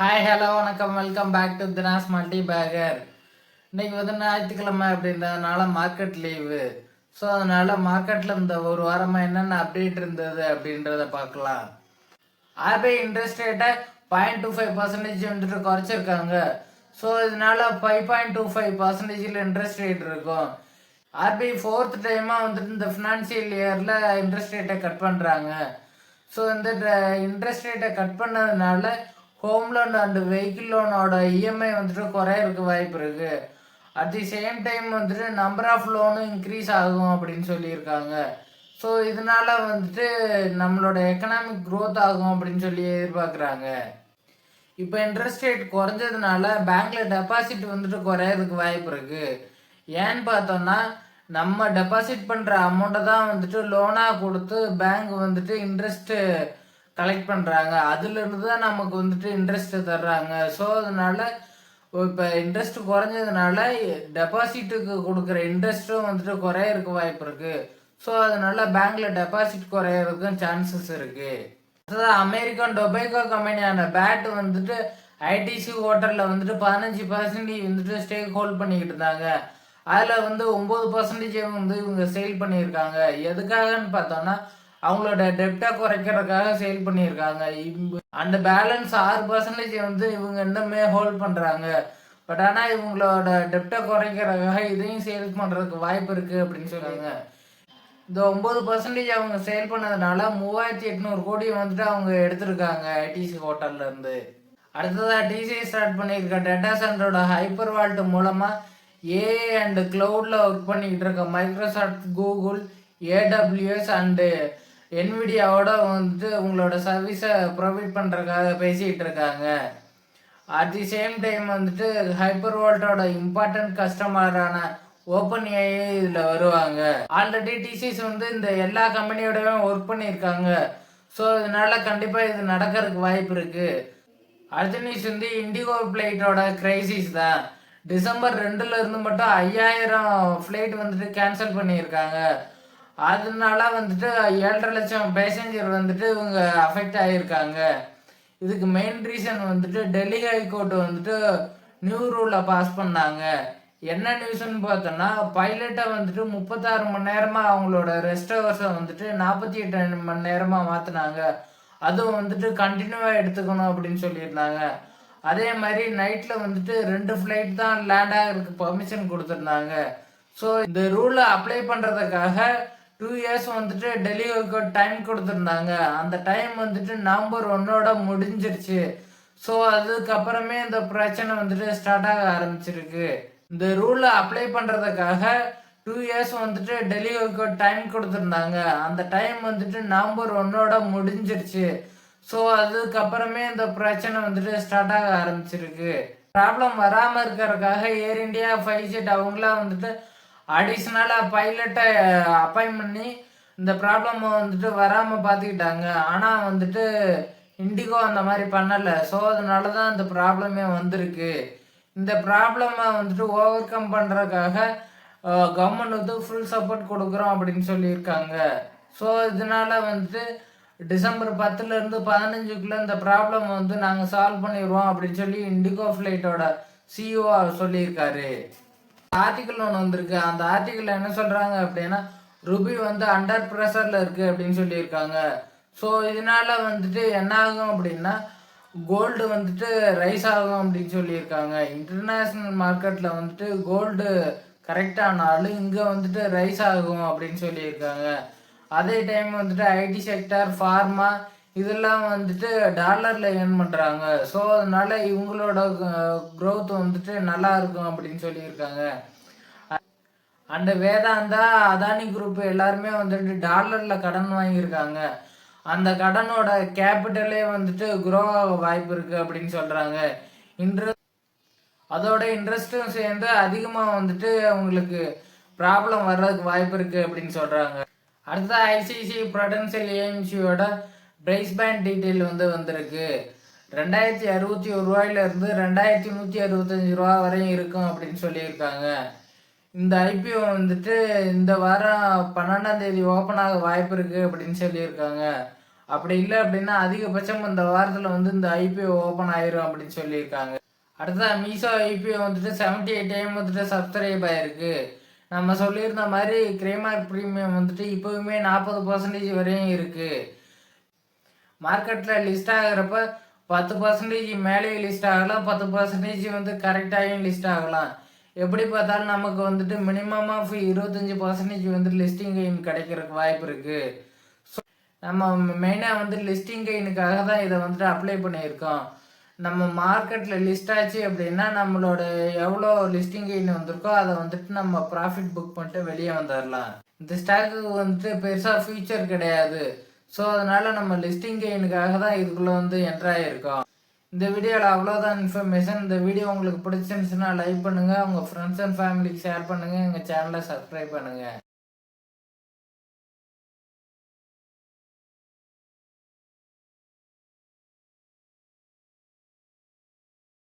Hi hello வணக்கம் welcome back to Dina's multi பேகர். இன்னைக்கு வந்து ஞாயிற்றுக்கிழமை அப்படின்றதுனால மார்க்கெட் லீவு. ஸோ அதனால மார்க்கெட்டில் இந்த ஒரு வாரமாக என்னென்ன அப்டேட் இருந்தது அப்படின்றத பார்க்கலாம். ஆர்பிஐ இன்ட்ரெஸ்ட் ரேட்டை 0.25% வந்துட்டு குறைச்சிருக்காங்க. ஸோ இதனால 5.25% இன்ட்ரெஸ்ட் ரேட் இருக்கும். ஆர்பிஐ ஃபோர்த் டைமாக வந்துட்டு இந்த ஃபினான்சியல் இயரில் இன்ட்ரெஸ்ட் ரேட்டை கட் பண்ணுறாங்க. ஸோ இந்த இன்ட்ரெஸ்ட் ரேட்டை கட் பண்ணதுனால ஹோம் லோன் அண்ட் வெஹிக்கிள் லோனோட இஎம்ஐ வந்துட்டு குறையறதுக்கு வாய்ப்பு இருக்கு. அட் தி சேம் டைம் வந்துட்டு நம்பர் ஆஃப் லோனும் இன்க்ரீஸ் ஆகும் அப்படின்னு சொல்லியிருக்காங்க. ஸோ இதனால வந்துட்டு நம்மளோட எக்கனாமிக் க்ரோத் ஆகும் அப்படின்னு சொல்லி எதிர்பார்க்குறாங்க. இப்போ இன்ட்ரெஸ்ட் ரேட் குறைஞ்சதுனால பேங்க்ல டெபாசிட் வந்துட்டு குறையறதுக்கு வாய்ப்பு இருக்கு. ஏன்னு பார்த்தோம்னா நம்ம டெபாசிட் பண்ணுற அமௌண்ட்டை தான் வந்துட்டு லோனாக கொடுத்து பேங்க் வந்துட்டு இன்ட்ரெஸ்ட்டு கலெக்ட் பண்ணுறாங்க. அதுலேருந்து தான் நமக்கு வந்துட்டு இன்ட்ரெஸ்ட்டு தர்றாங்க. ஸோ அதனால இப்போ இன்ட்ரெஸ்ட் குறைஞ்சதுனால டெபாசிட்டுக்கு கொடுக்குற இன்ட்ரெஸ்ட்டும் வந்துட்டு குறையறதுக்கு வாய்ப்பு இருக்குது. ஸோ அதனால பேங்க்கில் டெபாசிட் குறையறதுக்கும் சான்சஸ் இருக்குது. அதாவது அமெரிக்கன் டொபேக்கோ கம்பெனியான பேட் வந்துட்டு ஐடிசி ஹோட்டலில் வந்துட்டு 15% வந்துட்டு ஸ்டேக் ஹோல்ட் பண்ணிக்கிட்டு இருந்தாங்க. அதில் வந்து 9% வந்து இவங்க சேல் பண்ணியிருக்காங்க. எதுக்காகன்னு பார்த்தோன்னா அவங்களோட டெப்டை குறைக்கிறதுக்காக சேல் பண்ணியிருக்காங்க. அந்த பேலன்ஸ் 6% வந்து இவங்க இன்னுமே ஹோல்ட் பண்ணுறாங்க. பட் ஆனால் இவங்களோட டெப்டை குறைக்கிறதுக்காக இதையும் சேல் பண்ணுறதுக்கு வாய்ப்பு இருக்குது அப்படின்னு சொல்லுவாங்க. இந்த 9% அவங்க சேல் பண்ணதுனால 3800 கோடி வந்துட்டு அவங்க எடுத்திருக்காங்க ஐடிசி ஹோட்டல்ல இருந்து. அடுத்ததாக டிசிஐ ஸ்டார்ட் பண்ணியிருக்க டேட்டா சென்டரோட ஹைப்பர் வால்ட் மூலமாக ஏஐ அண்ட் கிளவுடில் ஒர்க் பண்ணிக்கிட்டு இருக்க மைக்ரோசாஃப்ட், கூகுள், ஏடபிள்யூஎஸ் அண்டு என்விடியாவோட வந்துட்டு உங்களோட சர்வீஸை ப்ரொவைட் பண்ணுறதுக்காக பேசிகிட்டு இருக்காங்க. அட் தி சேம் டைம் வந்துட்டு ஹைப்பர் வால்ட்டோட இம்பார்ட்டன்ட் கஸ்டமரான ஓப்பன் ஏஐ இதில் வருவாங்க. ஆல்ரெடி டிசிஎஸ் வந்து இந்த எல்லா கம்பெனியோடவும் ஒர்க் பண்ணியிருக்காங்க. ஸோ இதனால கண்டிப்பாக இது நடக்கிறதுக்கு வாய்ப்பு இருக்குது. அடுத்த நியூஸ் வந்து இண்டிகோ ஃப்ளைட்டோட கிரைசிஸ் தான். டிசம்பர் 2 மட்டும் 5000 ஃப்ளைட் வந்துட்டு கேன்சல் பண்ணியிருக்காங்க. அதனால வந்துட்டு 7.5 லட்சம் பேசஞ்சர் வந்துட்டு இவங்க அஃபெக்ட் ஆகியிருக்காங்க. இதுக்கு மெயின் ரீசன் வந்துட்டு டெல்லி ஹைகோர்ட் வந்துட்டு நியூ ரூலை பாஸ் பண்ணாங்க. என்ன நியூஸ்ன்னு பார்த்தோன்னா பைலட்டை வந்துட்டு 36 மணி நேரமாக அவங்களோட ரெஸ்ட் ஹவர்ஸை வந்துட்டு 48 மணி நேரமாக மாற்றினாங்க. அதுவும் வந்துட்டு கண்டினியூவாக எடுத்துக்கணும் அப்படின்னு சொல்லியிருந்தாங்க. அதே மாதிரி நைட்டில் வந்துட்டு 2 ஃப்ளைட் தான் லேண்ட் ஆகிறதுக்கு பர்மிஷன் கொடுத்துருந்தாங்க. ஸோ இந்த ரூலை அப்ளை பண்ணுறதுக்காக 2 இயர்ஸ் வந்துட்டு டெல்லி ஹைகோர்ட் டைம் கொடுத்துருந்தாங்க. அந்த டைம் வந்துட்டு நவம்பர் 1 முடிஞ்சிருச்சு. ஸோ அதுக்கப்புறமே இந்த பிரச்சனை வந்துட்டு ஸ்டார்ட் ஆக ஆரம்பிச்சிருக்கு. இந்த ரூலை அப்ளை பண்ணுறதுக்காக 2 இயர்ஸ் வந்துட்டு டெல்லி ஹைகோர்ட் டைம் கொடுத்துருந்தாங்க. அந்த டைம் வந்துட்டு நவம்பர் 1 முடிஞ்சிருச்சு. ஸோ அதுக்கப்புறமே இந்த பிரச்சனை வந்துட்டு ஸ்டார்ட் ஆக ஆரம்பிச்சிருக்கு. ப்ராப்ளம் வராமல் இருக்கிறதுக்காக ஏர் இண்டியா, ஃபைஜெட் அவங்களாம் வந்துட்டு அடிஷ்னலாக பைலட்டை அப்பாயின்ட் பண்ணி இந்த ப்ராப்ளம் வந்துட்டு வராமல் பார்த்துக்கிட்டாங்க. ஆனால் வந்துட்டு இண்டிகோ அந்த மாதிரி பண்ணலை. ஸோ அதனால தான் இந்த ப்ராப்ளமே வந்திருக்கு. இந்த ப்ராப்ளமை வந்துட்டு ஓவர் கம் பண்ணுறதுக்காக கவர்மெண்ட் வந்து ஃபுல் சப்போர்ட் கொடுக்குறோம் அப்படின்னு சொல்லியிருக்காங்க. ஸோ இதனால வந்துட்டு டிசம்பர் 10லேருந்து 15க்குள்ளே இந்த ப்ராப்ளம் வந்து நாங்கள் சால்வ் பண்ணிடுவோம் அப்படின்னு சொல்லி இண்டிகோ ஃப்ளைட்டோட சிஇஓ சொல்லியிருக்காரு. ஆர்டிக்கிள் ஒன்று வந்திருக்கு. அந்த ஆர்டிக்கிள் என்ன சொல்கிறாங்க அப்படின்னா ருபி வந்து அண்டர் ப்ரெஷரில் இருக்குது அப்படின்னு சொல்லியிருக்காங்க. ஸோ இதனால வந்துட்டு என்ன ஆகும் அப்படின்னா கோல்டு வந்துட்டு ரைஸ் ஆகும் அப்படின்னு சொல்லியிருக்காங்க. இன்டர்நேஷ்னல் மார்க்கெட்டில் வந்துட்டு கோல்டு கரெக்டானாலும் இங்கே வந்துட்டு ரைஸ் ஆகும் அப்படின்னு சொல்லியிருக்காங்க. அதே டைம் வந்துட்டு ஐடி செக்டர், ஃபார்மா இதெல்லாம் வந்துட்டு டாலரில் ஏர்ன் பண்ணுறாங்க. ஸோ அதனால இவங்களோட க்ரோத் வந்துட்டு நல்லா இருக்கும் அப்படின்னு சொல்லியிருக்காங்க. அண்ட் வேதாந்தா, அதானி குரூப் எல்லாருமே வந்துட்டு டாலரில் கடன் வாங்கியிருக்காங்க. அந்த கடனோட கேபிட்டலே வந்துட்டு குரோ ஆக வாய்ப்பு இருக்குது அப்படின்னு சொல்கிறாங்க. அதோட இன்ட்ரெஸ்ட்டும் சேர்ந்து அதிகமாக வந்துட்டு அவங்களுக்கு ப்ராப்ளம் வர்றதுக்கு வாய்ப்பு இருக்குது அப்படின்னு சொல்கிறாங்க. அடுத்த ஐசிஐசிஐ ப்ரூடென்ஷியல் ஏஎம்சியோட பிரைஸ் பேண்ட் டீட்டெயில் வந்திருக்கு. 2061 ரூபாயிலிருந்து 2165 ரூபா வரையும் இருக்கும் அப்படின்னு சொல்லியிருக்காங்க. இந்த ஐபிஓ வந்துட்டு இந்த வாரம் 12ஆம் தேதி ஓப்பன் ஆக வாய்ப்பு இருக்குது அப்படின்னு சொல்லியிருக்காங்க. அப்படி இல்லை அப்படின்னா அதிகபட்சம் இந்த வாரத்தில் வந்து இந்த ஐபிஓ ஓப்பன் ஆயிரும் அப்படின்னு சொல்லியிருக்காங்க. அடுத்ததான் மீஷோ ஐபிஓ வந்துட்டு 78 டைம் வந்துட்டு சப்ஸ்கிரைப் ஆயிருக்கு. நம்ம சொல்லியிருந்த மாதிரி கிரேமார்க் ப்ரீமியம் வந்துட்டு இப்போவுமே 40% வரையும் இருக்குது. மார்க்கெட்டில் லிஸ்ட் ஆகிறப்ப 10% மேலேயே லிஸ்ட் ஆகலாம், 10% வந்து கரெக்டாகவும் லிஸ்ட் ஆகலாம். எப்படி பார்த்தாலும் நமக்கு வந்துட்டு மினிமம் ஆஃப் 25% வந்து லிஸ்டிங் கெயின் கிடைக்கிறதுக்கு வாய்ப்பு இருக்குது. ஸோ நம்ம மெயினாக வந்து லிஸ்டிங் கெயினுக்காக தான் இதை வந்துட்டு அப்ளை பண்ணியிருக்கோம். நம்ம மார்க்கெட்டில் லிஸ்ட் ஆச்சு அப்படின்னா நம்மளோட எவ்வளோ லிஸ்டிங் கெயின் வந்திருக்கோ அதை வந்துட்டு நம்ம ப்ராஃபிட் புக் பண்ணிட்டு வெளியே வந்துடலாம். இந்த ஸ்டாக்கு வந்துட்டு பெருசாக ஃபியூச்சர் கிடையாது. ஸோ அதனால் நம்ம லிஸ்டிங் கெயினுக்காக தான் இதுக்குள்ளே வந்து என்ட்ராகிருக்கோம். இந்த வீடியோவில் அவ்வளோதான் இன்ஃபர்மேஷன். இந்த வீடியோ உங்களுக்கு பிடிச்சிருந்துச்சுன்னா லைக் பண்ணுங்கள், உங்கள் ஃப்ரெண்ட்ஸ் அண்ட் ஃபேமிலிக்கு ஷேர் பண்ணுங்கள், எங்கள் சேனலை சப்ஸ்கிரைப் பண்ணுங்கள்.